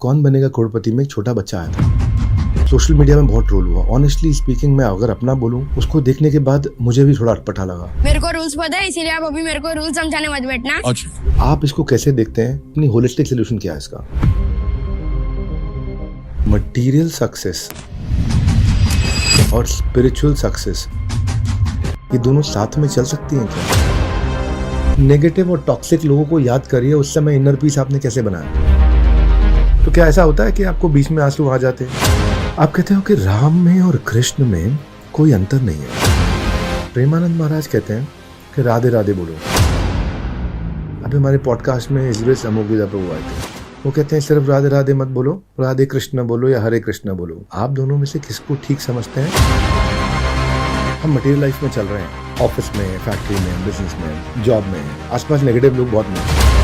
कौन बनेगा करोड़पति में एक छोटा बच्चा आया था। सोशल मीडिया में बहुत ट्रोल हुआ। ऑनेस्टली स्पीकिंग, मैं अगर अपना बोलूं, उसको देखने के बाद मुझे भी थोड़ा अटपटा लगा। मेरे को रूल्स पता है, इसीलिए आप अभी मेरे को रूल्स समझाने मत बैठना। अच्छा, आप इसको कैसे देखते हैं? अपनी होलिस्टिक सोल्यूशन क्या है इसका? मटेरियल सक्सेस और स्पिरिचुअल सक्सेस, ये दोनों साथ में चल सकती हैं क्या? नेगेटिव और टॉक्सिक लोगों को याद करिए, उस समय इनर पीस आपने कैसे बनाया। तो क्या ऐसा होता है कि आपको बीच में आंसू आ जाते हैं? आप कहते हो कि राम में और कृष्ण में कोई अंतर नहीं है। प्रेमानंद महाराज कहते हैं कि राधे राधे बोलो। अभी हमारे पॉडकास्ट में इजरेस अमोगीदा प्रभु आए थे, वो कहते हैं सिर्फ राधे राधे मत बोलो, राधे कृष्ण बोलो या हरे कृष्ण बोलो। आप दोनों में से किसको ठीक समझते हैं? हम मटेरियल लाइफ में चल रहे हैं, ऑफिस में, फैक्ट्री में, बिजनेस में, जॉब में, आसपास नेगेटिव लोग बहुत मिलते हैं।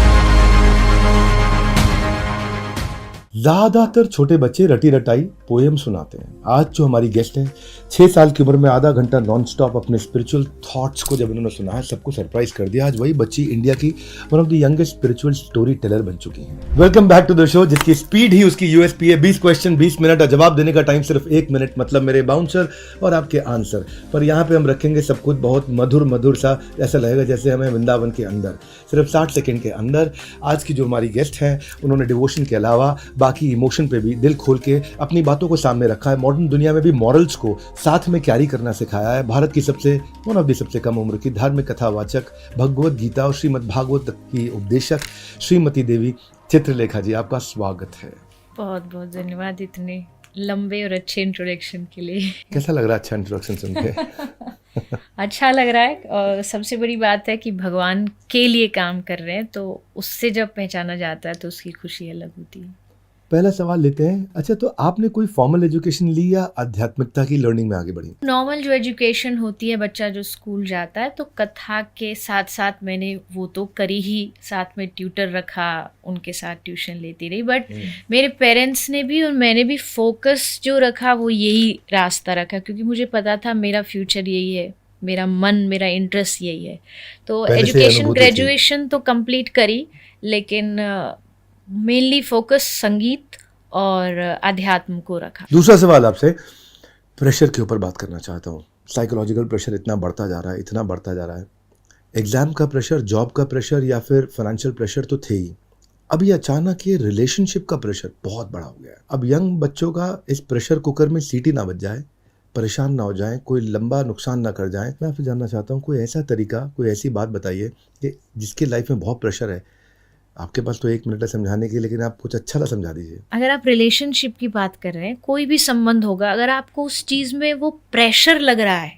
ज्यादातर छोटे बच्चे रटी रटाई पोएम सुनाते हैं। आज जो हमारी गेस्ट है, 6 साल की उम्र में आधा घंटा नॉन स्टॉप अपने स्पिरिचुअल थॉट्स को जब इन्होंने सुना है, सबको सरप्राइज कर दिया। आज वही बच्ची इंडिया की one of the youngest spiritual story teller बन चुकी है। Welcome back to the show, जिसकी स्पीड ही उसकी यूएसपी है। 20 क्वेश्चन 20 मिनट और जवाब देने का टाइम सिर्फ 1 मिनट, मतलब मेरे बाउंसर और आपके आंसर। पर यहाँ पे हम रखेंगे सब कुछ बहुत मधुर मधुर सा, ऐसा लगेगा जैसे हमें वृंदावन के अंदर। सिर्फ 60 सेकेंड के अंदर आज की जो हमारी गेस्ट है, उन्होंने डिवोशन के अलावा बाकी इमोशन पे भी दिल खोल के अपनी बातों को सामने रखा है। मॉडर्न दुनिया में भी मॉरल्स को साथ में कैरी करना सिखाया है। भारत की वन ऑफ दी सबसे कम उम्र की धार्मिक कथावाचक, भगवत गीता और श्रीमद् भागवत की उपदेशक श्रीमती देवी चित्रलेखा जी, आपका स्वागत है। बहुत बहुत धन्यवाद इतने लंबे और अच्छे इंट्रोडक्शन के लिए। कैसा लग रहा है अच्छा इंट्रोडक्शन सुन के? अच्छा लग रहा है, और सबसे बड़ी बात है कि भगवान के लिए काम कर रहे हैं, तो उससे जब पहचाना जाता है तो उसकी खुशी अलग होती है। पहला सवाल लेते हैं। अच्छा, तो आपने कोई फॉर्मल एजुकेशन ली या आध्यात्मिकता की लर्निंग में आगे बढ़ी? नॉर्मल जो एजुकेशन होती है, बच्चा जो स्कूल जाता है, तो कथा के साथ साथ मैंने वो तो करी ही, साथ में ट्यूटर रखा, उनके साथ ट्यूशन लेती रही। बट मेरे पेरेंट्स ने भी और मैंने भी फोकस जो रखा वो यही रास्ता रखा, क्योंकि मुझे पता था मेरा फ्यूचर यही है, मेरा मन, मेरा इंटरेस्ट यही है। तो एजुकेशन ग्रेजुएशन तो कंप्लीट करी, लेकिन मेनली फोकस संगीत और अध्यात्म को रखा। दूसरा सवाल आपसे प्रेशर के ऊपर बात करना चाहता हूँ। साइकोलॉजिकल प्रेशर इतना बढ़ता जा रहा है, इतना बढ़ता जा रहा है। एग्जाम का प्रेशर, जॉब का प्रेशर या फिर फाइनेंशियल प्रेशर तो थे ही, अभी अचानक ये रिलेशनशिप का प्रेशर बहुत बड़ा हो गया है। अब यंग बच्चों का इस प्रेशर कुकर में सीटी ना बच जाए, परेशान ना हो जाए, कोई लंबा नुकसान ना कर जाए। मैं आपसे जानना चाहता हूँ, कोई ऐसा तरीका, कोई ऐसी बात बताइए कि जिसके लाइफ में बहुत प्रेशर है। आपके पास तो 1 मिनट है समझाने की, लेकिन आप कुछ अच्छा सा समझा दीजिए। अगर आप रिलेशनशिप की बात कर रहे हैं, कोई भी संबंध होगा, अगर आपको उस चीज़ में वो प्रेशर लग रहा है,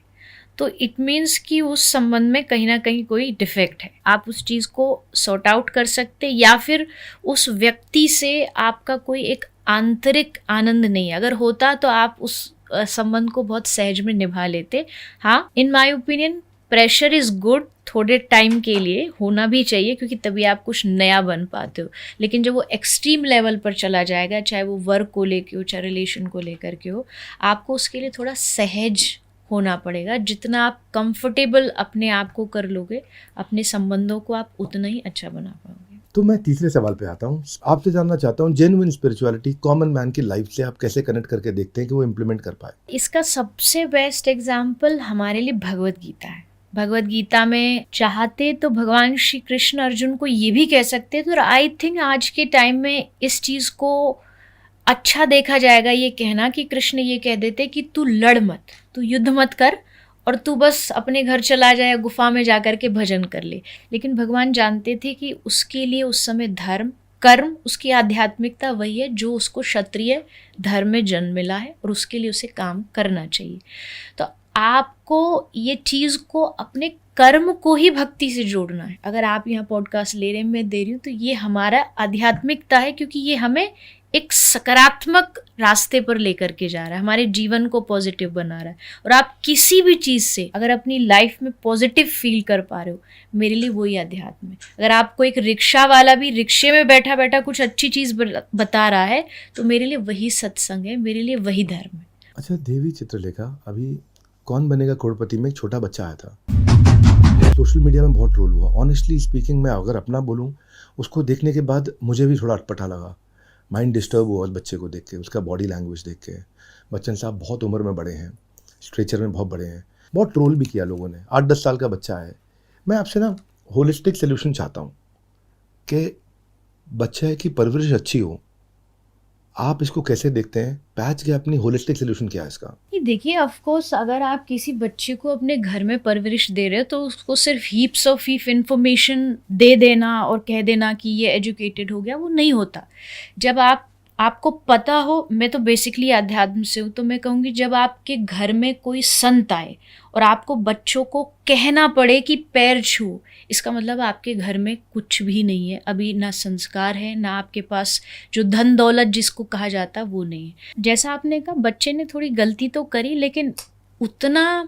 तो इट मीन्स कि उस संबंध में कहीं ना कहीं कोई डिफेक्ट है। आप उस चीज़ को सॉर्ट आउट कर सकते, या फिर उस व्यक्ति से आपका कोई एक आंतरिक आनंद नहीं है। अगर होता तो आप उस संबंध को बहुत सहज में निभा लेते। हाँ, in my opinion pressure is good, थोड़े टाइम के लिए होना भी चाहिए, क्योंकि तभी आप कुछ नया बन पाते हो। लेकिन जब वो एक्सट्रीम लेवल पर चला जाएगा, चाहे वो वर्क को लेके हो, चाहे रिलेशन को लेकर के हो, आपको उसके लिए थोड़ा सहज होना पड़ेगा। जितना आप कंफर्टेबल अपने आप को कर लोगे, अपने संबंधों को आप उतना ही अच्छा बना पाओगे। तो मैं तीसरे सवाल पे आता हूँ। आपसे जानना चाहता हूँ, जेन्युइन स्पिरिचुअलिटी कॉमन मैन की लाइफ से आप कैसे कनेक्ट करके देखते हैं कि वो इम्प्लीमेंट कर पाए? इसका सबसे बेस्ट एग्जाम्पल हमारे लिए भगवत गीता है। भगवत गीता में चाहते तो भगवान श्री कृष्ण अर्जुन को ये भी कह सकते थे, और आई थिंक आज के टाइम में इस चीज़ को अच्छा देखा जाएगा ये कहना कि कृष्ण ये कह देते कि तू लड़ मत, तू युद्ध मत कर, और तू बस अपने घर चला जाए, गुफा में जाकर के भजन कर ले। लेकिन भगवान जानते थे कि उसके लिए उस समय धर्म, कर्म, उसकी आध्यात्मिकता वही है जो उसको क्षत्रिय धर्म में जन्म मिला है, और उसके लिए उसे काम करना चाहिए। तो आपको ये चीज़ को अपने कर्म को ही भक्ति से जोड़ना है। अगर आप यहाँ पॉडकास्ट ले रहे हैं, मैं दे रही हूँ, तो ये हमारा आध्यात्मिकता है, क्योंकि ये हमें एक सकारात्मक रास्ते पर लेकर के जा रहा है, हमारे जीवन को पॉजिटिव बना रहा है। और आप किसी भी चीज़ से अगर अपनी लाइफ में पॉजिटिव फील कर पा रहे हो, मेरे लिए वही अध्यात्म है। अगर आपको एक रिक्शा वाला भी रिक्शे में बैठा बैठा कुछ अच्छी चीज़ बता रहा है, तो मेरे लिए वही सत्संग है, मेरे लिए वही धर्म है। अच्छा देवी चित्रलेखा, अभी कौन बनेगा करोड़पति में एक छोटा बच्चा आया था। सोशल मीडिया में बहुत ट्रोल हुआ। ऑनेस्टली स्पीकिंग, मैं अगर अपना बोलूं, उसको देखने के बाद मुझे भी थोड़ा अटपटा लगा। माइंड डिस्टर्ब हुआ उस बच्चे को देख के, उसका बॉडी लैंग्वेज देख के। बच्चन साहब बहुत उम्र में बड़े हैं, स्ट्रेचर में बहुत बड़े हैं, बहुत ट्रोल भी किया लोगों ने। 8-10 साल का बच्चा है। मैं आपसे ना होलिस्टिक सोल्यूशन चाहता हूँ कि बच्चे की परवरिश अच्छी हो। आप इसको कैसे देखते हैं? पैच के अपनी होलिस्टिक सोल्यूशन क्या है इसका? ये देखिए, ऑफ कोर्स अगर आप किसी बच्चे को अपने घर में परवरिश दे रहे हो तो उसको सिर्फ हीप्स ऑफ इंफॉर्मेशन दे देना और कह देना कि ये एजुकेटेड हो गया, वो नहीं होता। जब आपको पता हो, मैं तो बेसिकली अध्यात्म से हूँ, तो मैं कहूँगी जब आपके घर में कोई संत आए और आपको बच्चों को कहना पड़े कि पैर छू, इसका मतलब आपके घर में कुछ भी नहीं है। अभी ना संस्कार है, ना आपके पास जो धन दौलत जिसको कहा जाता है वो नहीं है। जैसा आपने कहा, बच्चे ने थोड़ी गलती तो करी, लेकिन उतना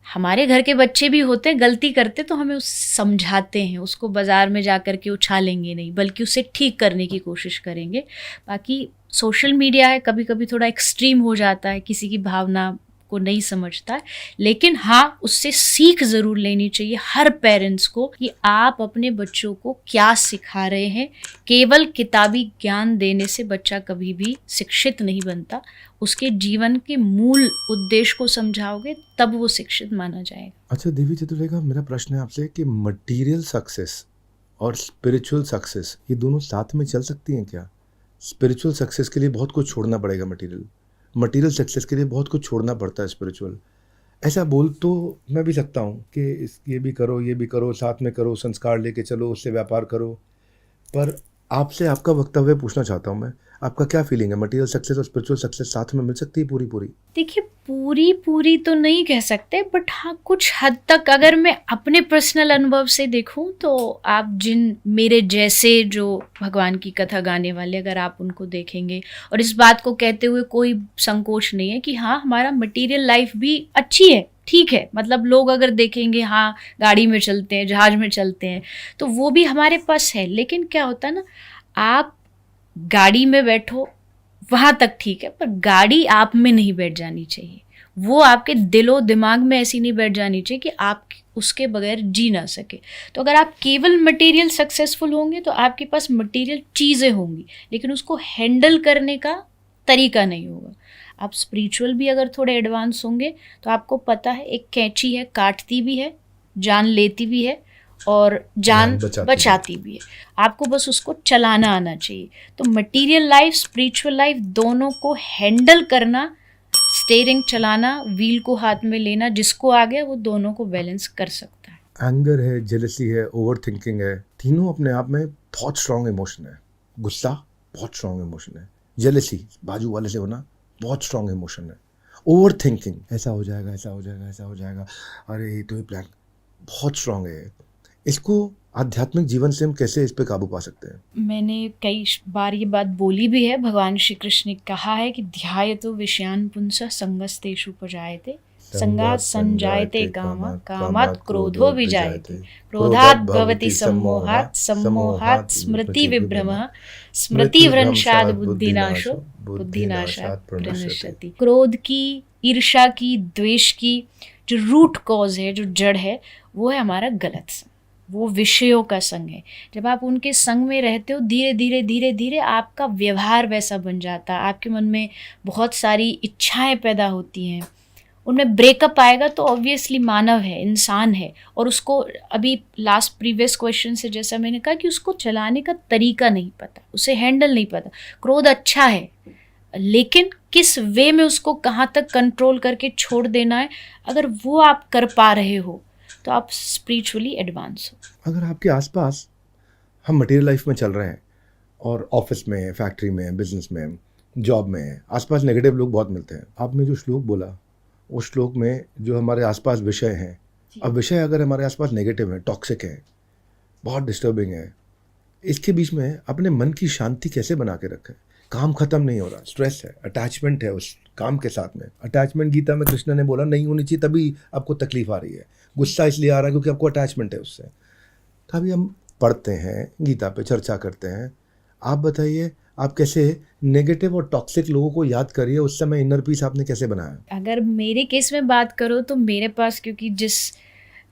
हमारे घर के बच्चे भी होते, गलती करते तो हमें उस समझाते हैं, उसको बाज़ार में जा कर के उछालेंगे नहीं, बल्कि उसे ठीक करने की कोशिश करेंगे। बाकी सोशल मीडिया है, कभी कभी थोड़ा एक्सट्रीम हो जाता है, किसी की भावना को नहीं समझता है, लेकिन हाँ, उससे सीख ज़रूर लेनी चाहिए हर पेरेंट्स को कि आप अपने बच्चों को क्या सिखा रहे हैं। केवल किताबी ज्ञान देने से बच्चा कभी भी शिक्षित नहीं बनता। उसके जीवन के मूल उद्देश्य को समझाओगे तब वो शिक्षित माना जाएगा। अच्छा देवी चतुर्वेदी, मेरा प्रश्न है आपसे कि मटेरियल सक्सेस और स्पिरिचुअल सक्सेस ये दोनों साथ में चल सकती हैं क्या? स्पिरिचुअल सक्सेस के लिए बहुत कुछ छोड़ना पड़ेगा, मटेरियल सक्सेस के लिए बहुत कुछ छोड़ना पड़ता है स्पिरिचुअल। ऐसा बोल तो मैं भी सकता हूँ कि ये भी करो, ये भी करो, साथ में करो, संस्कार लेके चलो, उससे व्यापार करो। पर आपसे आपका वक्तव्य पूछना चाहता हूँ मैं, आपका क्या फीलिंग है? मटेरियल सक्सेस और स्पिरिचुअल सक्सेस साथ में मिल सकती है पूरी? देखिए, पूरी तो नहीं कह सकते, बट हाँ कुछ हद तक अगर मैं अपने पर्सनल अनुभव से देखूं तो आप जिन मेरे जैसे जो भगवान की कथा गाने वाले, अगर आप उनको देखेंगे, और इस बात को कहते हुए कोई संकोच नहीं है कि हाँ हमारा मटेरियल लाइफ भी अच्छी है, ठीक है, मतलब लोग अगर देखेंगे हाँ गाड़ी में चलते हैं, जहाज में चलते हैं, तो वो भी हमारे पास है। लेकिन क्या होता है ना, आप गाड़ी में बैठो वहाँ तक ठीक है, पर गाड़ी आप में नहीं बैठ जानी चाहिए। वो आपके दिलो दिमाग में ऐसी नहीं बैठ जानी चाहिए कि आप उसके बगैर जी ना सके। तो अगर आप केवल मटेरियल सक्सेसफुल होंगे तो आपके पास मटेरियल चीज़ें होंगी, लेकिन उसको हैंडल करने का तरीका नहीं होगा। आप स्पिरिचुअल भी अगर थोड़े एडवांस होंगे तो आपको पता है एक कैंची है, काटती भी है, जान लेती भी है और जान बचाती भी है। आपको बस उसको चलाना आना चाहिए। तो मटेरियल लाइफ, स्पिरिचुअल लाइफ दोनों को हैंडल करना, स्टीयरिंग चलाना, व्हील को हाथ में लेना, जिसको आ गया वो दोनों को बैलेंस कर सकता है। एंगर है, जेलसी है, ओवर थिंकिंग है, तीनों अपने आप में बहुत स्ट्रॉन्ग इमोशन है। गुस्सा बहुत स्ट्रॉन्ग इमोशन है, जेलसी बाजू वाले से होना बहुत स्ट्रॉन्ग इमोशन है, ओवर थिंकिंग ऐसा हो जाएगा, ऐसा हो जाएगा, ऐसा हो जाएगा, अरे तो ये प्लान बहुत स्ट्रॉन्ग है। इसको आध्यात्मिक जीवन से हम कैसे इस पे काबू पा सकते हैं? मैंने कई बार ये बात बोली भी है। भगवान श्री कृष्ण ने कहा है कि ध्यायतो विषयान पुंसः संगस्तेषु उपजायते, संगात् संजायते कामः, कामात् क्रोधो विजायते, क्रोधात् भवति सम्मोहात्, सम्मोहात् स्मृति विभ्रमः, स्मृति भ्रंशात् बुद्धिनाशो, बुद्धिनाशात् प्रणश्यति। क्रोध की, ईर्ष्या की, द्वेष की जो रूट कॉज है, जो जड़ है, वो है हमारा गलत संग, वो विषयों का संग है। जब आप उनके संग में रहते हो, धीरे धीरे आपका व्यवहार वैसा बन जाता है, आपके मन में बहुत सारी इच्छाएं पैदा होती हैं, उनमें ब्रेकअप आएगा तो ऑब्वियसली मानव है, इंसान है, और उसको अभी लास्ट प्रीवियस क्वेश्चन से जैसा मैंने कहा कि उसको चलाने का तरीका नहीं पता, उसे हैंडल नहीं पता। क्रोध अच्छा है, लेकिन किस वे में उसको कहाँ तक कंट्रोल करके छोड़ देना है, अगर वो आप कर पा रहे हो तो आप स्पिरिचुअली एडवांस हो। अगर आपके आसपास हम मटेरियल लाइफ में चल रहे हैं और ऑफिस में, फैक्ट्री में, बिजनेस में, जॉब में आसपास नेगेटिव लोग बहुत मिलते हैं, आपने जो श्लोक बोला उस श्लोक में जो हमारे आसपास विषय हैं, अब विषय अगर हमारे आसपास नेगेटिव है, टॉक्सिक है, बहुत डिस्टर्बिंग है, इसके बीच में अपने मन की शांति कैसे बना के रखें? काम खत्म नहीं हो रहा, स्ट्रेस है, अटैचमेंट है उस काम के साथ में। अटैचमेंट गीता में कृष्ण ने बोला नहीं होनी चाहिए, तभी आपको तकलीफ आ रही है। गुस्सा इसलिए आ रहा है क्योंकि आपको अटैचमेंट है उससे। तो अभी हम पढ़ते हैं गीता पे, चर्चा करते हैं, आप बताइए आप कैसे नेगेटिव और टॉक्सिक लोगों को याद करिए, उस समय इनर पीस आपने कैसे बनाया? अगर मेरे केस में बात करो तो मेरे पास, क्योंकि जिस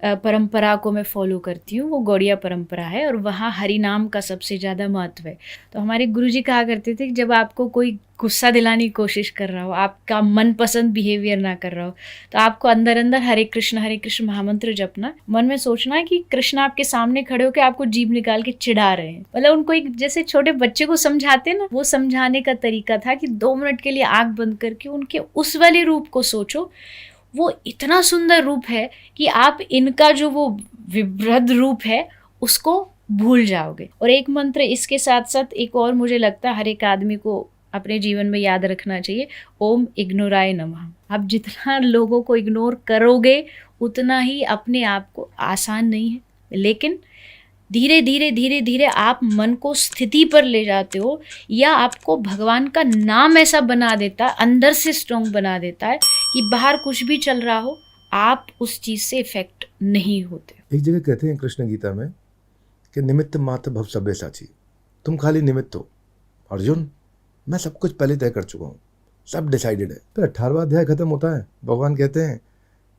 परंपरा को मैं फॉलो करती हूँ, वो गौड़िया परंपरा है और वहाँ हरि नाम का सबसे ज़्यादा महत्व है। तो हमारे गुरुजी कहा करते थे कि जब आपको कोई गुस्सा दिलाने की कोशिश कर रहा हो, आपका मनपसंद बिहेवियर ना कर रहा हो, तो आपको अंदर अंदर हरे कृष्ण महामंत्र जपना, मन में सोचना है कि कृष्ण आपके सामने खड़े होकर आपको जीभ निकाल के चिढ़ा रहे हैं। मतलब उनको एक जैसे छोटे बच्चे को समझाते हैं ना, वो समझाने का तरीका था कि 2 मिनट के लिए आंख बंद करके उनके उस वाले रूप को सोचो। वो इतना सुंदर रूप है कि आप इनका जो वो विभ्रद रूप है उसको भूल जाओगे। और एक मंत्र इसके साथ साथ एक और मुझे लगता है हर एक आदमी को अपने जीवन में याद रखना चाहिए, ओम इग्नोराय नमः। आप जितना लोगों को इग्नोर करोगे उतना ही अपने आप को आसान नहीं है, लेकिन धीरे धीरे धीरे धीरे आप मन को स्थिति पर ले जाते हो, या आपको भगवान का नाम ऐसा बना देता है, अंदर से स्ट्रॉन्ग बना देता है कि बाहर कुछ भी चल रहा हो आप उस चीज से इफेक्ट नहीं होते। एक जगह कहते हैं कृष्ण गीता में कि निमित्त मात्र भव सब्यसाची, तुम खाली निमित्त हो। अर्जुन, मैं सब कुछ पहले तय कर चुका हूँ, सब डिसाइडेड है। फिर 18वां अध्याय खत्म होता है, भगवान कहते हैं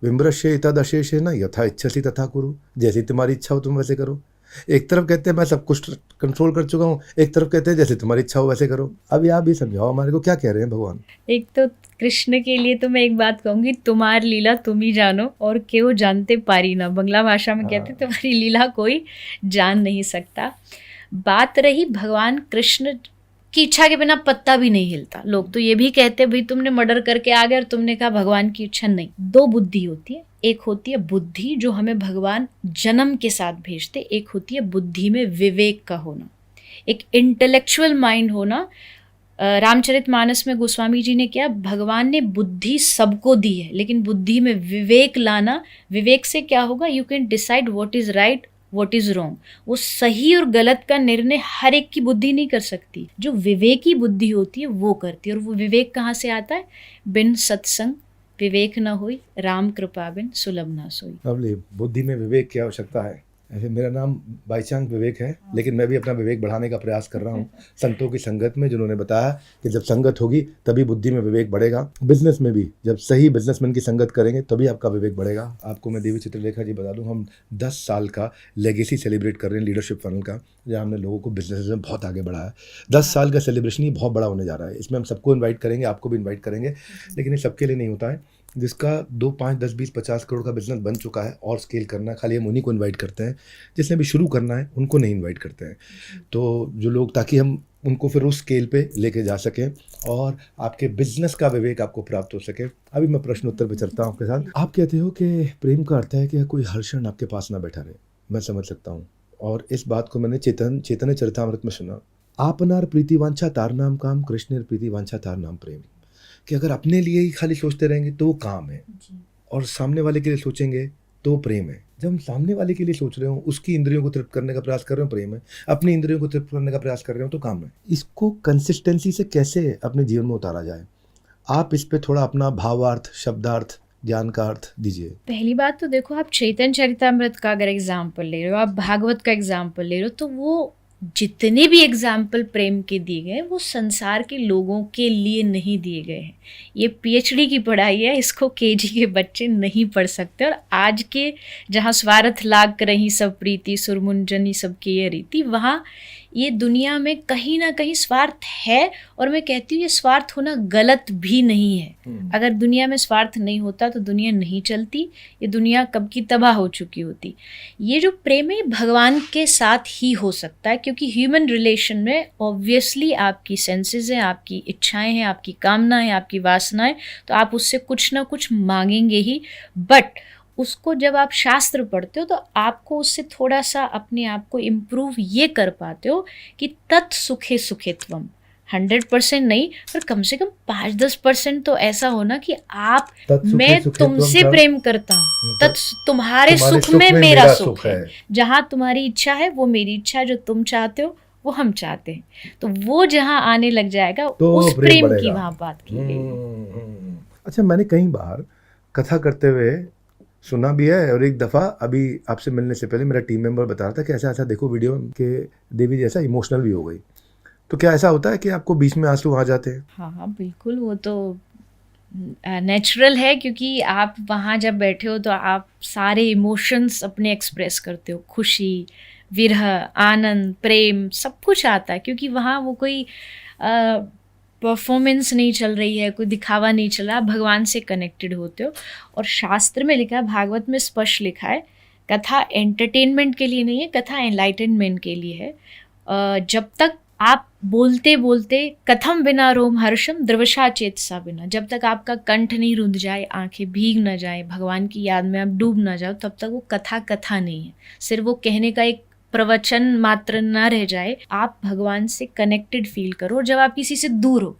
विम्रश्य तदशेष है ना यथा इच्छसी तथा कुरु, जैसी तुम्हारी इच्छा हो तुम वैसे करो। एक तरफ कहते हैं मैं सब कुछ कंट्रोल कर चुका हूँ, एक तरफ कहते हैं जैसे तुम्हारी इच्छा हो वैसे करो। अभी आप भी समझाओ हमारे को क्या कह रहे हैं भगवान। एक तो कृष्ण के लिए तो मैं एक बात कहूंगी, तुम्हारी लीला तुम ही जानो और क्यों जानते पारी ना। बंगला भाषा में कहते तुम्हारी लीला कोई जान नहीं सकता। बात रही भगवान कृष्ण की इच्छा के बिना पत्ता भी नहीं हिलता। लोग तो ये भी कहते भाई तुमने मर्डर करके आ गए और तुमने कहा भगवान की इच्छा नहीं। 2 बुद्धि होती है, एक होती है बुद्धि जो हमें भगवान जन्म के साथ भेजते, एक होती है बुद्धि में विवेक का होना, एक इंटेलेक्चुअल माइंड होना। रामचरितमानस में गोस्वामी जी ने क्या, भगवान ने बुद्धि सबको दी है लेकिन बुद्धि में विवेक लाना। विवेक से क्या होगा, you can decide what is right what is wrong. वो सही और गलत का निर्णय हर एक की बुद्धि नहीं कर सकती, जो विवेकी बुद्धि होती है वो करती है। और वो विवेक कहाँ से आता है, बिन सत्संग विवेक न होई, राम कृपा बिन सुलभ ना सोई। अबले बुद्धि में विवेक की आवश्यकता है। ऐसे मेरा नाम बाई चांस विवेक है, लेकिन मैं भी अपना विवेक बढ़ाने का प्रयास कर रहा हूँ संतों की संगत में, जिन्होंने बताया कि जब संगत होगी तभी बुद्धि में विवेक बढ़ेगा। बिजनेस में भी जब सही बिजनेसमैन की संगत करेंगे तभी आपका विवेक बढ़ेगा। आपको मैं देवी चित्रलेखा जी बता दूँ, हम 10 साल का लेगेसी सेलिब्रेट कर रहे हैं लीडरशिप फनल का, जहाँ हमने लोगों को बिजनेस में बहुत आगे बढ़ाया। 10 साल का सेलिब्रेशन ये बहुत बड़ा होने जा रहा है। इसमें हम सबको इन्वाइट करेंगे, आपको भी इन्वाइट करेंगे, लेकिन ये सबके लिए नहीं होता है। जिसका 2, 5, 10, 20, 50 करोड़ का बिजनेस बन चुका है और स्केल करना है, खाली हम उन्हीं को इनवाइट करते हैं। जिसने भी शुरू करना है उनको नहीं इनवाइट करते हैं। तो जो लोग, ताकि हम उनको फिर उस स्केल पे लेके जा सकें और आपके बिजनेस का विवेक आपको प्राप्त हो सके। अभी मैं प्रश्न उत्तर पे चलता हूँ आपके साथ। आप कहते हो कि प्रेम का अर्थ है कि कोई हर क्षण आपके पास ना बैठा रहे। मैं समझ सकता हूँ, और इस बात को मैंने चैतन्य चरितामृत में सुना। आपनार प्रीति वांछा तार नाम काम, कृष्णेर प्रीति वांछा तार नाम प्रेम। कि अगर अपने लिए ही खाली सोचते रहेंगे तो वो काम है, और सामने वाले के लिए सोचेंगे तो वो प्रेम है। जब हम सामने वाले के लिए सोच रहे हो, उसकी इंद्रियों को तृप्त करने का प्रयास कर रहे हो, प्रेम है। अपनी इंद्रियों को तृप्त करने का प्रयास कर रहे हो तो काम है। इसको कंसिस्टेंसी से कैसे अपने जीवन में उतारा जाए, आप इस पे थोड़ा अपना भावार्थ, शब्दार्थ, ज्ञान का अर्थ दीजिए। पहली बात तो देखो, आप चैतन्य चरितामृत का अगर एग्जाम्पल ले रहे हो, आप भागवत का एग्जाम्पल ले रहे हो, तो वो जितने भी एग्जाम्पल प्रेम के दिए गए वो संसार के लोगों के लिए नहीं दिए गए हैं। ये पीएचडी की पढ़ाई है, इसको केजी के बच्चे नहीं पढ़ सकते। और आज के जहाँ स्वार्थ लाग रही सब प्रीति सुरमुंजनी सबकी ये रीति, वहाँ ये दुनिया में कहीं ना कहीं स्वार्थ है। और मैं कहती हूँ ये स्वार्थ होना गलत भी नहीं है। अगर दुनिया में स्वार्थ नहीं होता तो दुनिया नहीं चलती, ये दुनिया कब की तबाह हो चुकी होती। ये जो प्रेम है भगवान के साथ ही हो सकता है, क्योंकि ह्यूमन रिलेशन में ऑब्वियसली आपकी सेंसेस हैं, आपकी इच्छाएं हैं, आपकी कामनाएं, आपकी वासनाएं, तो आप उससे कुछ ना कुछ मांगेंगे ही। बट उसको जब आप शास्त्र पढ़ते हो तो आपको उससे थोड़ा सा अपने आप को इम्प्रूव ये कर पाते हो कि तत् सुखे सुखित्वम। 100% नहीं, पर कम से कम 5-10% तो ऐसा होना कि आप, मैं तुमसे प्रेम करता हूँ, तुम्हारे सुख में मेरा सुख है। जहाँ तुम्हारी इच्छा है वो मेरी इच्छा है, जो तुम चाहते हो वो हम चाहते हैं। तो वो जहाँ आने लग जाएगा तो उस प्रेम की वहाँ बात की गई। अच्छा, मैंने कई बार कथा करते हुए सुना भी है, और एक दफ़ा अभी आपसे मिलने से पहले मेरा टीम मेंबर बता रहा था कि ऐसा ऐसा देखो वीडियो के देवी जैसा इमोशनल भी हो गई। तो क्या ऐसा होता है कि आपको बीच में आंसू आ जाते हैं? हाँ हाँ बिल्कुल, वो तो नेचुरल है, क्योंकि आप वहाँ जब बैठे हो तो आप सारे इमोशंस अपने एक्सप्रेस करते हो, खुशी, विरह, आनंद, प्रेम, सब कुछ आता है, क्योंकि वहाँ वो कोई परफॉर्मेंस नहीं चल रही है, कोई दिखावा नहीं चल रहा, आप भगवान से कनेक्टेड होते हो। और शास्त्र में लिखा है, भागवत में स्पष्ट लिखा है, कथा एंटरटेनमेंट के लिए नहीं है, कथा एनलाइटनमेंट के लिए है। जब तक आप बोलते बोलते कथम बिना रोम हर्षम द्रवशा चेतसा बिना, जब तक आपका कंठ नहीं रुंध जाए, आंखें भीग न जाए, भगवान की याद में आप डूब ना जाओ, तब तक वो कथा कथा नहीं है, सिर्फ वो कहने का एक प्रवचन मात्र ना रह जाए। आप भगवान से कनेक्टेड फील करो। जब आप किसी से दूर हो,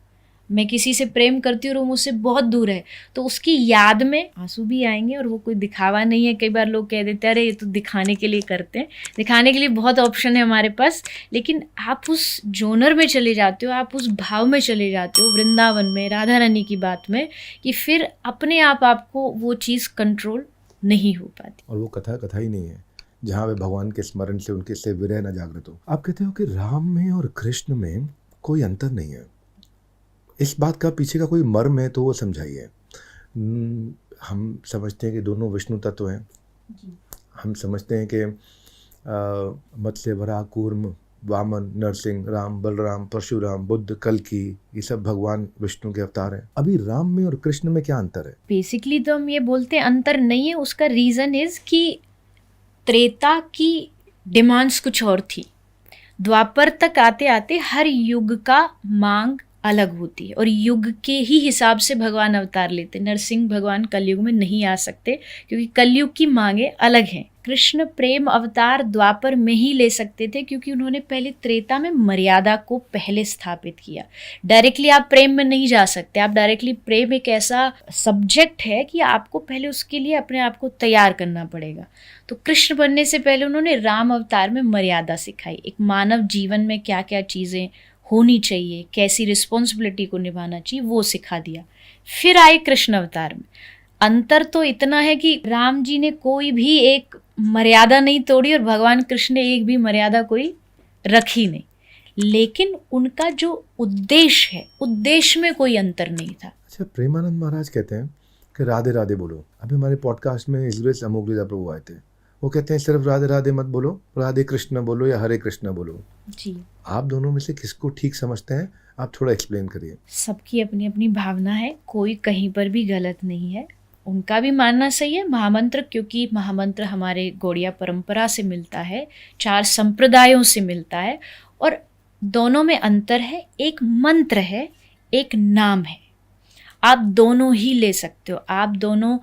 मैं किसी से प्रेम करती हूँ और वो मुझसे बहुत दूर है, तो उसकी याद में आंसू भी आएंगे, और वो कोई दिखावा नहीं है। कई बार लोग कह देते हैं अरे ये तो दिखाने के लिए करते हैं, दिखाने के लिए बहुत ऑप्शन है हमारे पास, लेकिन आप उस जोनर में चले जाते हो, आप उस भाव में चले जाते हो, वृंदावन में राधा रानी की बात में, कि फिर अपने आप आपको वो चीज़ कंट्रोल नहीं हो पाती। और वो कथा कथा ही नहीं है जहाँ वे भगवान के स्मरण से उनके से विरह न जागृत हो। आप कहते हो कि राम में और कृष्ण में कोई अंतर नहीं है, इस बात का पीछे का कोई मर्म है तो वो समझाइए। हम समझते हैं कि दोनों विष्णु तत्व हैं, हम समझते हैं कि मत्स्य, वराह, कूर्म, वामन, नरसिंह, राम, बलराम, परशुराम, बुद्ध, कल्कि, ये सब भगवान विष्णु के अवतार हैं। अभी राम में और कृष्ण में क्या अंतर है? बेसिकली तो हम ये बोलते हैं अंतर नहीं है, उसका रीज़न इज़ कि त्रेता की डिमांड्स कुछ और थी, द्वापर तक आते आते हर युग का मांग अलग होती है, और युग के ही हिसाब से भगवान अवतार लेते। नरसिंह भगवान कलयुग में नहीं आ सकते, क्योंकि कलयुग की मांगे अलग हैं। कृष्ण प्रेम अवतार द्वापर में ही ले सकते थे, क्योंकि उन्होंने पहले त्रेता में मर्यादा को पहले स्थापित किया। डायरेक्टली आप प्रेम में नहीं जा सकते, आप डायरेक्टली प्रेम एक ऐसा सब्जेक्ट है कि आपको पहले उसके लिए अपने आप को तैयार करना पड़ेगा। तो कृष्ण बनने से पहले उन्होंने राम अवतार में मर्यादा सिखाई, एक मानव जीवन में क्या क्या चीज़ें होनी चाहिए, कैसी रिस्पॉन्सिबिलिटी को निभाना चाहिए, वो सिखा दिया। फिर आए कृष्ण अवतार में। अंतर तो इतना है कि राम जी ने कोई भी एक मर्यादा नहीं तोड़ी, और भगवान कृष्ण ने एक भी मर्यादा कोई रखी नहीं, लेकिन उनका जो उद्देश्य है, उद्देश्य में कोई अंतर नहीं था। अच्छा, प्रेमानंद महाराज कहते हैं कि राधे राधे बोलो। अभी हमारे पॉडकास्ट में इजवेश अमोघलीदा प्रभु आए थे, वो कहते हैं सिर्फ राधे राधे मत बोलो, राधे कृष्ण बोलो या हरे कृष्ण बोलो। जी, आप दोनों में से किसको ठीक समझते हैं? आप थोड़ा एक्सप्लेन करिए। सबकी अपनी अपनी भावना है, कोई कहीं पर भी गलत नहीं है, उनका भी मानना सही है। महामंत्र, क्योंकि महामंत्र हमारे गौड़िया परंपरा से मिलता है, 4 संप्रदायों से मिलता है, और दोनों में अंतर है। एक मंत्र है, एक नाम है, आप दोनों ही ले सकते हो। आप दोनों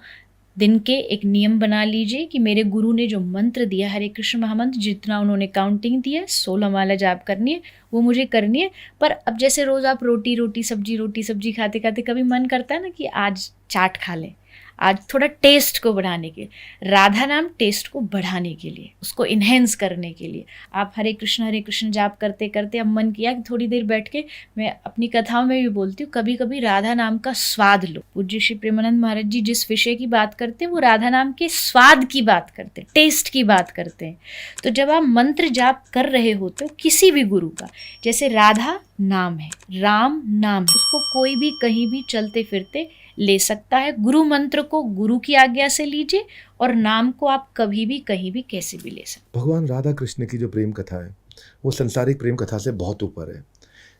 दिन के एक नियम बना लीजिए कि मेरे गुरु ने जो मंत्र दिया, हरे कृष्ण महामंत्र, जितना उन्होंने काउंटिंग दिया, 16 माला जाप करनी है, वो मुझे करनी है। पर अब जैसे रोज़ आप रोटी सब्जी खाते खाते कभी मन करता है ना कि आज चाट खा लें, आज थोड़ा टेस्ट को बढ़ाने के, राधा नाम टेस्ट को बढ़ाने के लिए, उसको इन्हेंस करने के लिए आप हरे कृष्ण जाप करते करते अब मन किया कि थोड़ी देर बैठ के, मैं अपनी कथाओं में भी बोलती हूँ, कभी कभी राधा नाम का स्वाद लो। पूज्य श्री प्रेमानंद महाराज जी जिस विषय की बात करते हैं वो राधा नाम के स्वाद की बात करते हैं, टेस्ट की बात करते हैं। तो जब आप मंत्र जाप कर रहे होते हो किसी भी गुरु का, जैसे राधा नाम है, राम नाम, उसको कोई भी कहीं भी चलते फिरते ले सकता है। गुरु मंत्र को गुरु की आज्ञा से लीजिए, और नाम को आप कभी भी कहीं भी कैसे भी ले सकते। भगवान राधा कृष्ण की जो प्रेम कथा है वो संसारिक प्रेम कथा से बहुत ऊपर है।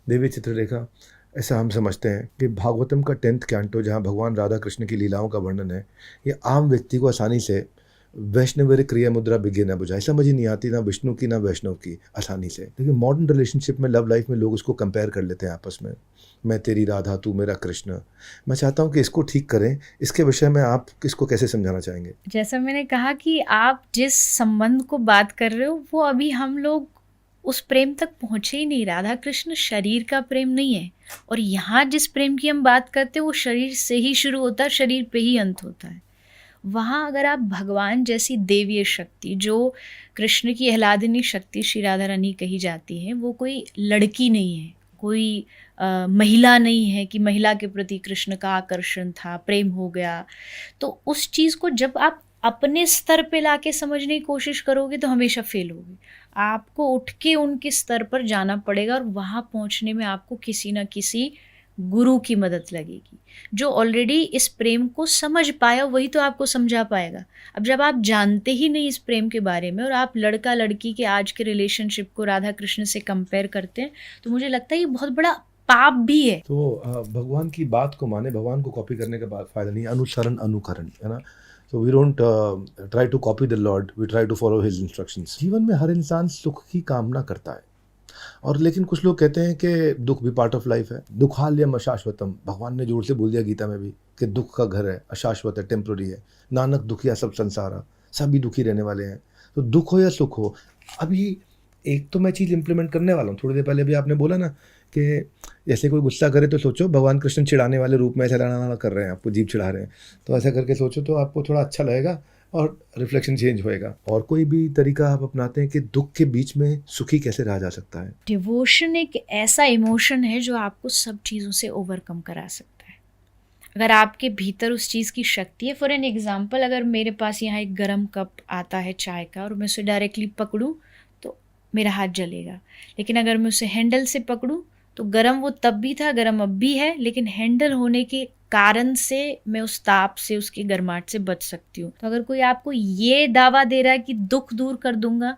देवी चित्रलेखा, ऐसा हम समझते हैं कि भागवतम का 10th कैंटो, जहाँ भगवान राधा कृष्ण की लीलाओं का वर्णन है, ये आम व्यक्ति को आसानी से वैष्णवेर क्रिया मुद्रा बिगे न बुझाए, समझ ही नहीं आती, ना विष्णु की ना वैष्णव की, आसानी से। लेकिन मॉडर्न रिलेशनशिप में, लव लाइफ में लोग उसको कंपेयर कर लेते हैं आपस में, मैं तेरी राधा तू मेरा कृष्ण। मैं चाहता हूँ कि इसको ठीक करें। इसके विषय में आप किसको कैसे समझाना चाहेंगे? जैसा मैंने कहा कि आप जिस संबंध को बात कर रहे हो वो अभी हम लोग उस प्रेम तक पहुँचे ही नहीं। राधा कृष्ण शरीर का प्रेम नहीं है, और यहाँ जिस प्रेम की हम बात करते हैं वो शरीर से ही शुरू होता है, शरीर पे ही अंत होता है। वहाँ अगर आप भगवान जैसी देवीय शक्ति, जो कृष्ण की आह्लादिनी शक्ति श्री राधा रानी कही जाती है, वो कोई लड़की नहीं है, कोई महिला नहीं है कि महिला के प्रति कृष्ण का आकर्षण था, प्रेम हो गया। तो उस चीज़ को जब आप अपने स्तर पे लाके समझने की कोशिश करोगे तो हमेशा फेल होगी। आपको उठ के उनके स्तर पर जाना पड़ेगा, और वहाँ पहुँचने में आपको किसी न किसी गुरु की मदद लगेगी। जो ऑलरेडी इस प्रेम को समझ पाया वही तो आपको समझा पाएगा। अब जब आप जानते ही नहीं इस प्रेम के बारे में और आप लड़का लड़की के आज के रिलेशनशिप को राधा कृष्ण से कंपेयर करते हैं, तो मुझे लगता है ये बहुत बड़ा पाप भी है। तो भगवान की बात को माने, भगवान को कॉपी करने का फायदा नहीं, अनुसरण अनुकरण, है ना। So we don't try to copy the Lord, we try to follow His instructions. जीवन में हर इंसान सुख की कामना करता है, और लेकिन कुछ लोग कहते हैं कि दुख भी पार्ट ऑफ लाइफ है। दुखालयम अशाश्वतम, भगवान ने जोर से बोल दिया गीता में भी कि दुख का घर है, अशाश्वत है, टेम्प्रोरी है। नानक दुखिया सब संसारा, सभी दुखी रहने वाले हैं। तो दुख हो या सुख हो, अभी एक तो मैं चीज़ इंप्लीमेंट करने वाला हूँ। थोड़ी देर पहले भी आपने बोला ना कि जैसे कोई गुस्सा करे तो सोचो भगवान कृष्ण चिढ़ाने वाले रूप में ऐसा लाना कर रहे हैं, आपको जीभ चिढ़ा रहे हैं, तो ऐसा करके सोचो तो आपको थोड़ा अच्छा लगेगा और रिफ्लेक्शन चेंज होएगा। और कोई भी तरीका आप अपनाते हैं कि दुख के बीच में सुखी कैसे रहा जा सकता है। डिवोशन एक ऐसा इमोशन है जो आपको सब चीज़ों से ओवरकम करा सकता है, अगर आपके भीतर उस चीज़ की शक्ति है। फॉर एन एग्जाम्पल, अगर मेरे पास यहाँ एक गर्म कप आता है चाय का और मैं उसे डायरेक्टली पकड़ूँ तो मेरा हाथ जलेगा, लेकिन अगर मैं उसे हैंडल से पकड़ूँ तो गर्म वो तब भी था, गर्म अब भी है, लेकिन हैंडल होने के कारण से मैं उस ताप से, उसकी गर्माहट से बच सकती हूँ। तो अगर कोई आपको ये दावा दे रहा है कि दुख दूर कर दूंगा,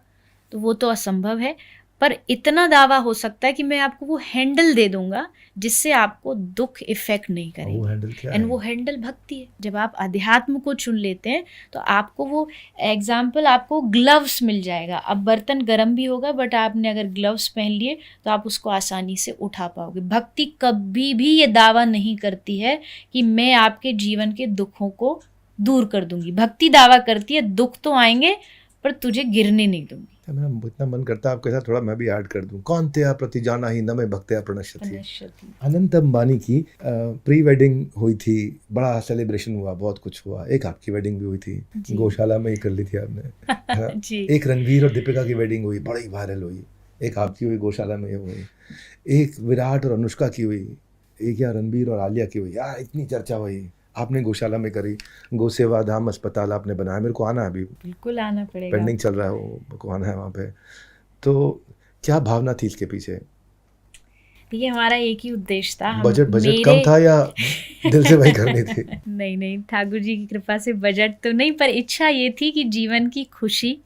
तो वो तो असंभव है। पर इतना दावा हो सकता है कि मैं आपको वो हैंडल दे दूंगा जिससे आपको दुख इफेक्ट नहीं करेगा। वो हैंडल क्या एंड है? वो हैंडल भक्ति है। जब आप अध्यात्म को चुन लेते हैं तो आपको वो एग्जाम्पल, आपको ग्लव्स मिल जाएगा। अब बर्तन गर्म भी होगा, बट आपने अगर ग्लव्स पहन लिए तो आप उसको आसानी से उठा पाओगे। भक्ति कभी भी ये दावा नहीं करती है कि मैं आपके जीवन के दुखों को दूर कर दूंगी। भक्ति दावा करती है दुख तो आएंगे पर तुझे गिरने नहीं दूंगी। मेरा इतना मन करता है आपके साथ थोड़ा मैं भी ऐड कर दूं। कौन त्या प्रति जाना ही न मैं भक्त्या प्रणश्यति। अनंत अंबानी की प्री वेडिंग हुई थी, बड़ा सेलिब्रेशन हुआ, बहुत कुछ हुआ। एक आपकी वेडिंग भी हुई थी, गौशाला में ही कर ली थी आपने। जी। एक रणवीर और दीपिका की वेडिंग हुई, बड़ी वायरल हुई। एक आपकी हुई, गौशाला में हुई। एक विराट और अनुष्का की हुई, एक या रणवीर और आलिया की हुई। यार इतनी चर्चा हुई, आपने गौशाला में करी। गौ सेवा धाम अस्पताल आपने बनाया, मेरे को आना है, अभी बिल्कुल आना पड़ेगा, पेंडिंग चल रहा है, वो को आना है वहाँ पे। तो क्या भावना थी इसके पीछे? ये हमारा एक ही उद्देश्य था। बजट कम था या दिल से वही करनी थी? नहीं, ठाकुर जी की कृपा से बजट तो नहीं, पर इच्छा ये थी कि जीवन की खुशी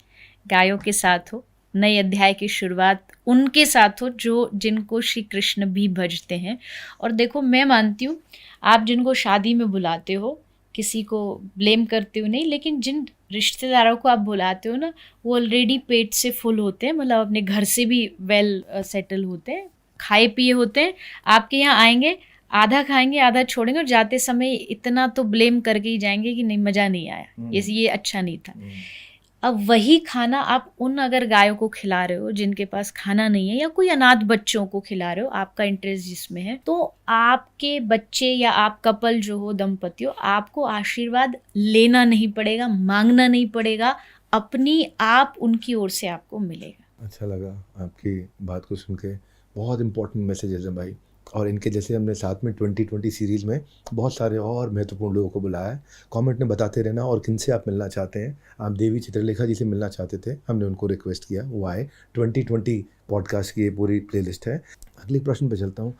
गायों के साथ हो, नए अध्याय की शुरुआत उनके साथ हो जो जिनको श्री कृष्ण भी भजते हैं। और देखो, मैं मानती हूँ आप जिनको शादी में बुलाते हो, किसी को ब्लेम करते हो नहीं, लेकिन जिन रिश्तेदारों को आप बुलाते हो ना, वो ऑलरेडी पेट से फुल होते हैं, मतलब अपने घर से भी वेल सेटल होते हैं, खाए पिए होते हैं। आपके यहाँ आएंगे, आधा खाएंगे, आधा छोड़ेंगे, और जाते समय इतना तो ब्लेम करके ही जाएंगे कि नहीं, मज़ा नहीं आया, ये अच्छा नहीं था। अब वही खाना आप उन अगर गायों को खिला रहे हो जिनके पास खाना नहीं है, या कोई अनाथ बच्चों को खिला रहे हो, आपका इंटरेस्ट जिसमें है, तो आपके बच्चे या आप कपल जो हो, दंपति हो, आपको आशीर्वाद लेना नहीं पड़ेगा, मांगना नहीं पड़ेगा, अपनी आप उनकी ओर से आपको मिलेगा। अच्छा लगा आपकी बात को सुन के। बहुत इंपॉर्टेंट मैसेजेस हैं भाई, और इनके जैसे हमने साथ में 2020 सीरीज़ में बहुत सारे और महत्वपूर्ण लोगों को बुलाया है। कमेंट में बताते रहना, और किनसे आप मिलना चाहते हैं। आप देवी चित्रलेखा जी से मिलना चाहते थे, हमने उनको रिक्वेस्ट किया, वो आए। 2020 पॉडकास्ट की ये पूरी प्लेलिस्ट है। अगले प्रश्न पे चलता हूँ।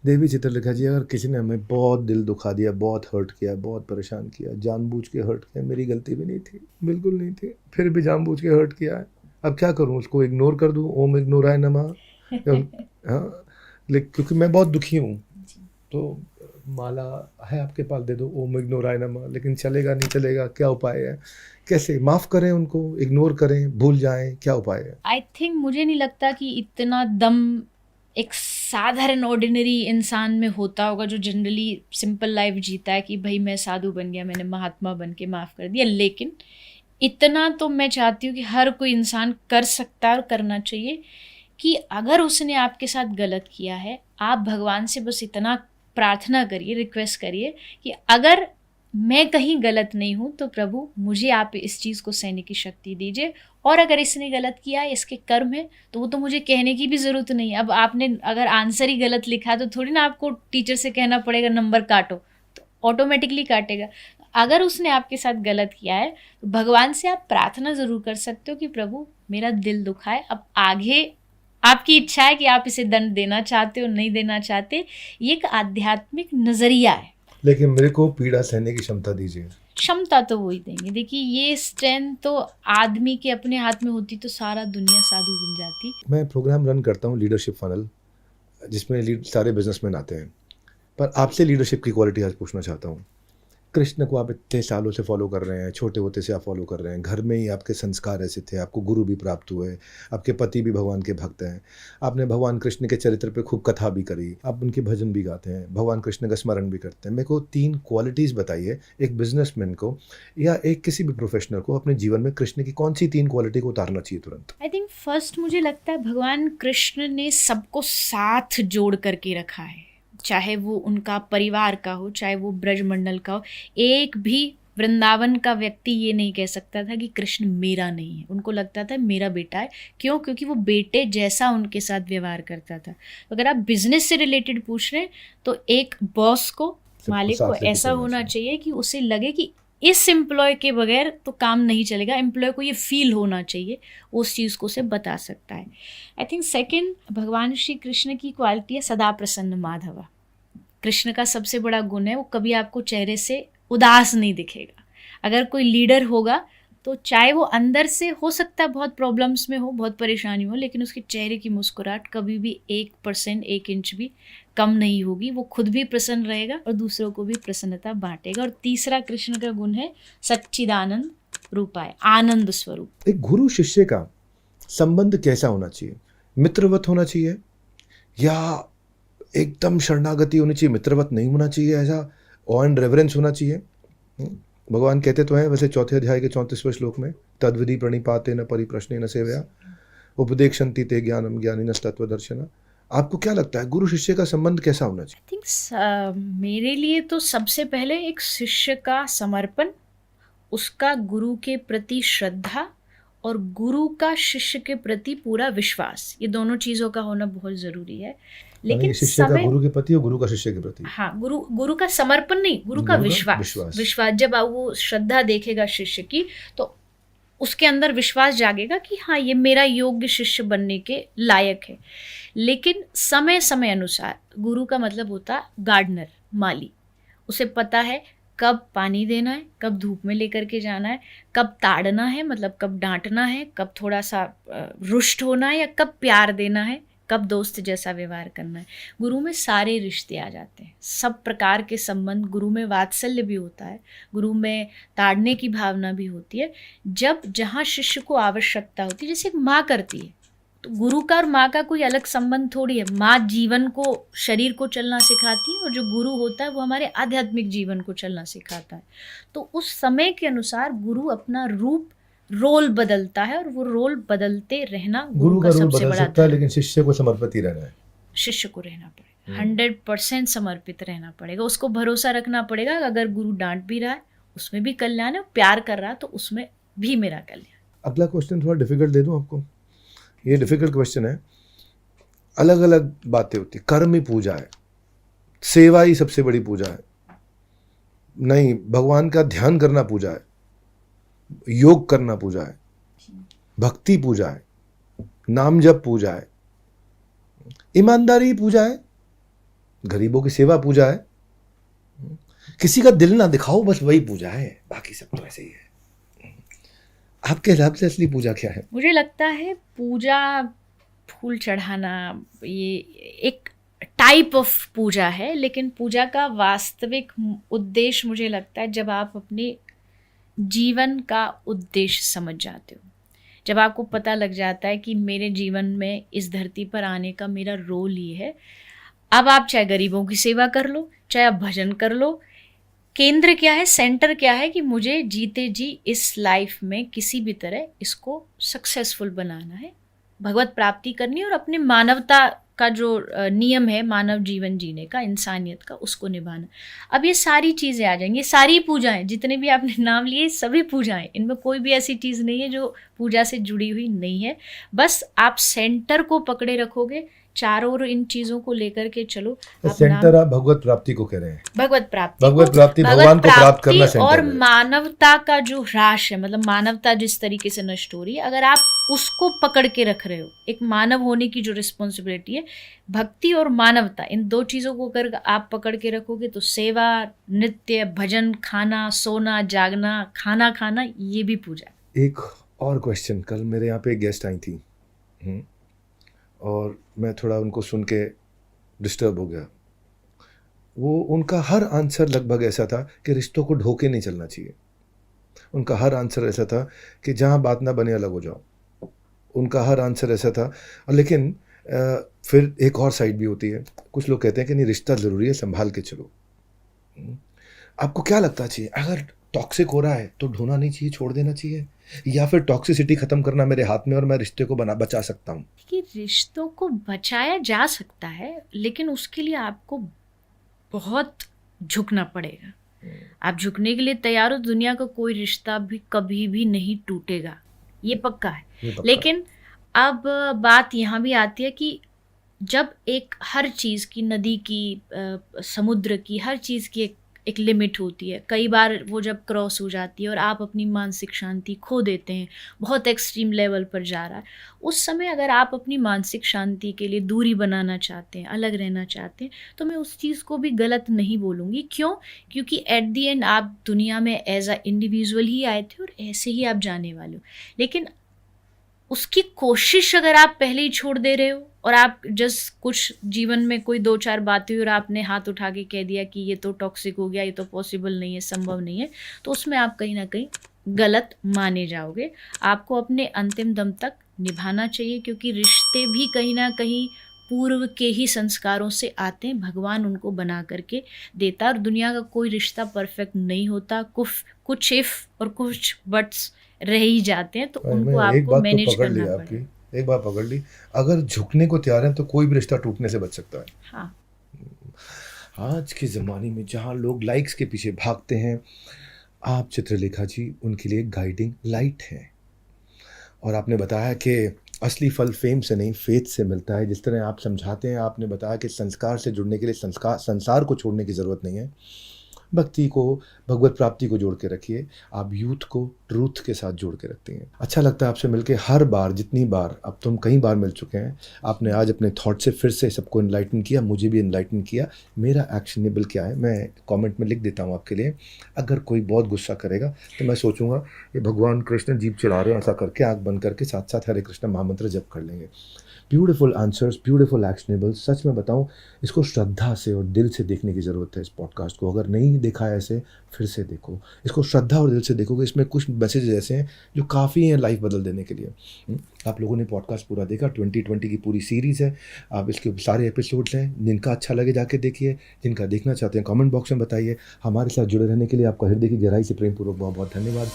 देवी चित्रलेखा जी, अगर किसी ने हमें बहुत दिल दुखा दिया, बहुत हर्ट किया, बहुत परेशान किया, जानबूझ के हर्ट किया, मेरी गलती भी नहीं थी, बिल्कुल नहीं थी, फिर भी जानबूझ के हर्ट किया है, अब क्या करूँ? उसको इग्नोर कर दूँ? ओम इग्नोराय नमः। हाँ, लेकिन क्योंकि मैं बहुत दुखी हूँ, तो माला है आपके पास, दे दो, ओम इग्नोराय नमः। लेकिन चलेगा नहीं चलेगा, क्या उपाय है? कैसे माफ़ करें उनको, इग्नोर करें, भूल जाएं, क्या उपाय है? आई थिंक, मुझे नहीं लगता कि इतना दम एक साधारण ऑर्डिनरी इंसान में होता होगा जो जनरली सिंपल लाइफ जीता है कि भाई मैं साधु बन गया, मैंने महात्मा बन के माफ़ कर दिया। लेकिन इतना तो मैं चाहती हूँ कि हर कोई इंसान कर सकता है और करना चाहिए कि अगर उसने आपके साथ गलत किया है, आप भगवान से बस इतना प्रार्थना करिए, रिक्वेस्ट करिए कि अगर मैं कहीं गलत नहीं हूँ तो प्रभु मुझे आप इस चीज़ को सहने की शक्ति दीजिए, और अगर इसने गलत किया है, इसके कर्म है, तो वो तो मुझे कहने की भी ज़रूरत नहीं है। अब आपने अगर आंसर ही गलत लिखा तो थोड़ी ना आपको टीचर से कहना पड़ेगा नंबर काटो, तो ऑटोमेटिकली काटेगा। अगर उसने आपके साथ गलत किया है तो भगवान से आप प्रार्थना ज़रूर कर सकते हो कि प्रभु मेरा दिल दुखा है, अब आगे आपकी इच्छा है कि आप इसे दंड देना चाहते हो नहीं देना चाहते, ये एक आध्यात्मिक नजरिया है। लेकिन मेरे को पीड़ा सहने की क्षमता दीजिए। क्षमता तो वही देंगे। देखिए ये स्ट्रेंथ तो आदमी के अपने हाथ में होती तो सारा दुनिया साधु बन जाती। मैं प्रोग्राम रन करता हूँ लीडरशिप फनल, जिसमें सारे बिजनेसमैन आते हैं, पर आपसे लीडरशिप की क्वालिटी आज पूछना चाहता हूँ। कृष्ण को आप इतने सालों से फॉलो कर रहे हैं, छोटे होते से आप फॉलो कर रहे हैं, घर में ही आपके संस्कार ऐसे थे, आपको गुरु भी प्राप्त हुए, आपके पति भी भगवान के भक्त हैं, आपने भगवान कृष्ण के चरित्र पे खूब कथा भी करी, आप उनके भजन भी गाते हैं, भगवान कृष्ण का स्मरण भी करते हैं। मेरे को 3 क्वालिटीज़ बताइए एक बिजनेसमैन को या एक किसी भी प्रोफेशनल को अपने जीवन में कृष्ण की कौन सी 3 क्वालिटी को उतारना चाहिए तुरंत? आई थिंक फर्स्ट मुझे लगता है भगवान कृष्ण ने सबको साथ जोड़ करके रखा है, चाहे वो उनका परिवार का हो, चाहे वो ब्रजमंडल का हो। एक भी वृंदावन का व्यक्ति ये नहीं कह सकता था कि कृष्ण मेरा नहीं है, उनको लगता था मेरा बेटा है। क्यों? क्योंकि वो बेटे जैसा उनके साथ व्यवहार करता था। तो अगर आप बिजनेस से रिलेटेड पूछ रहे हैं तो एक बॉस को, मालिक को ऐसा होना चाहिए कि उसे लगे कि इस एम्प्लॉय के बगैर तो काम नहीं चलेगा, एम्प्लॉय को ये फील होना चाहिए, उस चीज़ को उसे बता सकता है। आई थिंक सेकंड भगवान श्री कृष्ण की क्वालिटी है सदा प्रसन्न माधवा। कृष्ण का सबसे बड़ा गुण है वो कभी आपको चेहरे से उदास नहीं दिखेगा। अगर कोई लीडर होगा तो चाहे वो अंदर से हो सकता है बहुत प्रॉब्लम्स में हो, बहुत परेशानी हो, लेकिन उसके चेहरे की मुस्कुराहट कभी भी 1%, 1 इंच भी कम नहीं होगी। वो खुद भी प्रसन्न रहेगा और दूसरों को भी प्रसन्नता बांटेगा। और तीसरा कृष्ण का गुण है सच्चिदानंद रूपाय, आनंद स्वरूप। एक गुरु शिष्य का संबंध कैसा होना चाहिए? मित्रवत होना चाहिए या एकदम शरणागति होनी चाहिए? मित्रवत नहीं होना चाहिए, ऐसा ऑ एंड रेवरेंस होना चाहिए? भगवान कहते तो हैं वैसे 4थे अध्याय के 34वें श्लोक में, तद्विधि प्रणिपाते न परिप्रश्ने न सेवया उपदेक्षन्ति ते ज्ञानम ज्ञानिनस् तत्वदर्शिनः। आपको क्या लगता है गुरु शिष्य का संबंध कैसा होना चाहिए? आई थिंक मेरे लिए तो सबसे पहले एक शिष्य का समर्पण, उसका गुरु के प्रति श्रद्धा और गुरु का शिष्य के प्रति पूरा विश्वास, ये दोनों चीज़ों का होना बहुत ज़रूरी है। लेकिन शिष्य का गुरु के प्रति और गुरु का शिष्य के प्रति, हाँ, गुरु का समर्पण नहीं, गुरु का विश्वास। जब वो श्रद्धा देखेगा शिष्य की तो उसके अंदर विश्वास जागेगा कि हाँ ये मेरा योग्य शिष्य बनने के लायक है। लेकिन समय समय अनुसार, गुरु का मतलब होता है गार्डनर, माली, उसे पता है कब पानी देना है, कब धूप में लेकर के जाना है, कब ताड़ना है मतलब कब डांटना है, कब थोड़ा सा रुष्ट होना है या कब प्यार देना है, कब दोस्त जैसा व्यवहार करना है। गुरु में सारे रिश्ते आ जाते हैं, सब प्रकार के संबंध। गुरु में वात्सल्य भी होता है, गुरु में ताड़ने की भावना भी होती है। जब जहाँ शिष्य को आवश्यकता होती है, जैसे एक माँ करती है, तो गुरु का और माँ का कोई अलग संबंध थोड़ी है। माँ जीवन को, शरीर को चलना सिखाती है और जो गुरु होता है वो हमारे आध्यात्मिक जीवन को चलना सिखाता है। तो उस समय के अनुसार गुरु अपना रूप, रोल बदलता है और वो रोल बदलते रहना गुरु का सबसे बड़ा सकता है, लेकिन शिष्य को समर्पित ही रहना है। शिष्य को रहना पड़ेगा, 100% समर्पित रहना पड़ेगा। उसको भरोसा रखना पड़ेगा अगर गुरु डांट भी रहा है उसमें भी कल्याण है, प्यार कर रहा है तो उसमें भी मेरा कल्याण। अगला क्वेश्चन थोड़ा डिफिकल्ट दे दूं आपको, ये डिफिकल्ट क्वेश्चन है। अलग अलग बातें होती, कर्म ही पूजा है, सेवा ही सबसे बड़ी पूजा है, नहीं भगवान का ध्यान करना पूजा है, योग करना पूजा है, भक्ति पूजा है, नाम जप पूजा है, ईमानदारी पूजा है, गरीबों की सेवा पूजा है, किसी का दिल ना दिखाओ बस वही पूजा है, बाकी सब तो ऐसे ही है। आपके हिसाब से असली पूजा क्या है? मुझे लगता है पूजा, फूल चढ़ाना, ये एक टाइप ऑफ पूजा है, लेकिन पूजा का वास्तविक उद्देश्य मुझे लगता है जब आप अपने जीवन का उद्देश्य समझ जाते हो, जब आपको पता लग जाता है कि मेरे जीवन में इस धरती पर आने का मेरा रोल ये है। अब आप चाहे गरीबों की सेवा कर लो, चाहे आप भजन कर लो, केंद्र क्या है, सेंटर क्या है कि मुझे जीते जी इस लाइफ में किसी भी तरह इसको सक्सेसफुल बनाना है, भगवत प्राप्ति करनी है और अपने मानवता का जो नियम है मानव जीवन जीने का, इंसानियत का, उसको निभाना। अब ये सारी चीज़ें आ जाएंगी, सारी पूजाएं, जितने भी आपने नाम लिए सभी पूजाएं, इनमें कोई भी ऐसी चीज़ नहीं है जो पूजा से जुड़ी हुई नहीं है। बस आप सेंटर को पकड़े रखोगे चारों ओर इन चीजों को लेकर के चलो। सेंटर आप भगवत प्राप्ति को कह रहे हैं। भगवत प्राप्ति भगवान को प्राप्त करना सेंटर और है। मानवता का जो ह्रास है, मतलब मानवता जिस तरीके से नष्ट हो रही है, अगर आप उसको पकड़ के रख रहे हो, एक मानव होने की जो रिस्पॉन्सिबिलिटी है, भक्ति और मानवता, इन दो चीजों को अगर आप पकड़ के रखोगे तो सेवा, नृत्य, भजन, खाना, सोना, जागना, खाना खाना, ये भी पूजा। एक और क्वेश्चन, कल मेरे यहाँ पे गेस्ट आई थी और मैं थोड़ा उनको सुन के डिस्टर्ब हो गया। वो उनका हर आंसर लगभग ऐसा था कि रिश्तों को ढोके नहीं चलना चाहिए। उनका हर आंसर ऐसा था कि जहाँ बात ना बने अलग हो जाओ। उनका हर आंसर ऐसा था। और लेकिन फिर एक और साइड भी होती है, कुछ लोग कहते हैं कि नहीं, रिश्ता ज़रूरी है, संभाल के चलो। आपको क्या लगता चाहिए, अगर टॉक्सिक हो रहा है तो ढोना नहीं चाहिए, छोड़ देना चाहिए, या फिर टॉक्सिसिटी खत्म करना मेरे हाथ में और मैं रिश्ते को बचा सकता हूँ? कि रिश्तों को बचाया जा सकता है, लेकिन उसके लिए आपको बहुत झुकना पड़ेगा। आप झुकने के लिए तैयार हो, दुनिया का कोई रिश्ता भी कभी भी नहीं टूटेगा, ये पक्का है। लेकिन अब बात यहाँ भी आती है कि जब हर चीज़ की, नदी की, समुद्र की, हर चीज़ की एक लिमिट होती है। कई बार वो जब क्रॉस हो जाती है और आप अपनी मानसिक शांति खो देते हैं, बहुत एक्सट्रीम लेवल पर जा रहा है, उस समय अगर आप अपनी मानसिक शांति के लिए दूरी बनाना चाहते हैं, अलग रहना चाहते हैं, तो मैं उस चीज़ को भी गलत नहीं बोलूँगी। क्यों? क्योंकि एट दी एंड आप दुनिया में एज अ इंडिविजुअल ही आए थे और ऐसे ही आप जाने वाले हो। लेकिन उसकी कोशिश अगर आप पहले ही छोड़ दे रहे हो और आप जस्ट कुछ जीवन में कोई 2-4 बातें हुई और आपने हाथ उठा के कह दिया कि ये तो टॉक्सिक हो गया, ये तो पॉसिबल नहीं है, संभव नहीं है, तो उसमें आप कहीं ना कहीं गलत माने जाओगे। आपको अपने अंतिम दम तक निभाना चाहिए, क्योंकि रिश्ते भी कहीं ना कहीं पूर्व के ही संस्कारों से आते हैं। भगवान उनको बना करके देता है और दुनिया का कोई रिश्ता परफेक्ट नहीं होता। कुछ इफ और कुछ बट्स रह ही जाते हैं, तो उनको आपको मैनेज करना पड़ेगा। एक बार पकड़ ली, अगर झुकने को तैयार है तो कोई भी रिश्ता टूटने से बच सकता है। हाँ। आज के ज़माने में जहाँ लोग लाइक्स के पीछे भागते हैं, आप चित्रलेखा जी उनके लिए गाइडिंग लाइट है। और आपने बताया कि असली फल फेम से नहीं, फेथ से मिलता है। जिस तरह आप समझाते हैं, आपने बताया कि संस्कार से जुड़ने के लिए संसार को छोड़ने की ज़रूरत नहीं है। भक्ति को, भगवत प्राप्ति को जोड़ के रखिए। आप यूथ को ट्रूथ के साथ जोड़ के रखती हैं। अच्छा लगता है आपसे मिलके हर बार, जितनी बार, अब तो हम कई बार मिल चुके हैं। आपने आज अपने थॉट से फिर से सबको इनलाइटन किया, मुझे भी इनलाइटन किया। मेरा एक्शनेबल क्या है, मैं कमेंट में लिख देता हूँ आपके लिए। अगर कोई बहुत गुस्सा करेगा तो मैं सोचूंगा ये भगवान कृष्ण जीप चला रहे हैं, ऐसा करके आँख बंद करके साथ साथ हरे कृष्ण महामंत्र जप कर लेंगे। Beautiful answers, beautiful actionable. सच में बताऊं, इसको श्रद्धा से और दिल से देखने की ज़रूरत है। इस पॉडकास्ट को अगर नहीं देखा है ऐसे, फिर से देखो इसको, श्रद्धा और दिल से देखोगे। इसमें कुछ मैसेजेस ऐसे हैं जो काफ़ी हैं लाइफ बदल देने के लिए। आप लोगों ने पॉडकास्ट पूरा देखा, 2020 की पूरी सीरीज़ है। आप इसके सारे एपिसोड्स हैं। जिनका अच्छा लगे जाके देखिए, जिनका देखना चाहते हैं कमेंट बॉक्स में बताइए। हमारे साथ जुड़े रहने के लिए आपका हृदय की गहराई से प्रेमपूर्वक बहुत बहुत धन्यवाद।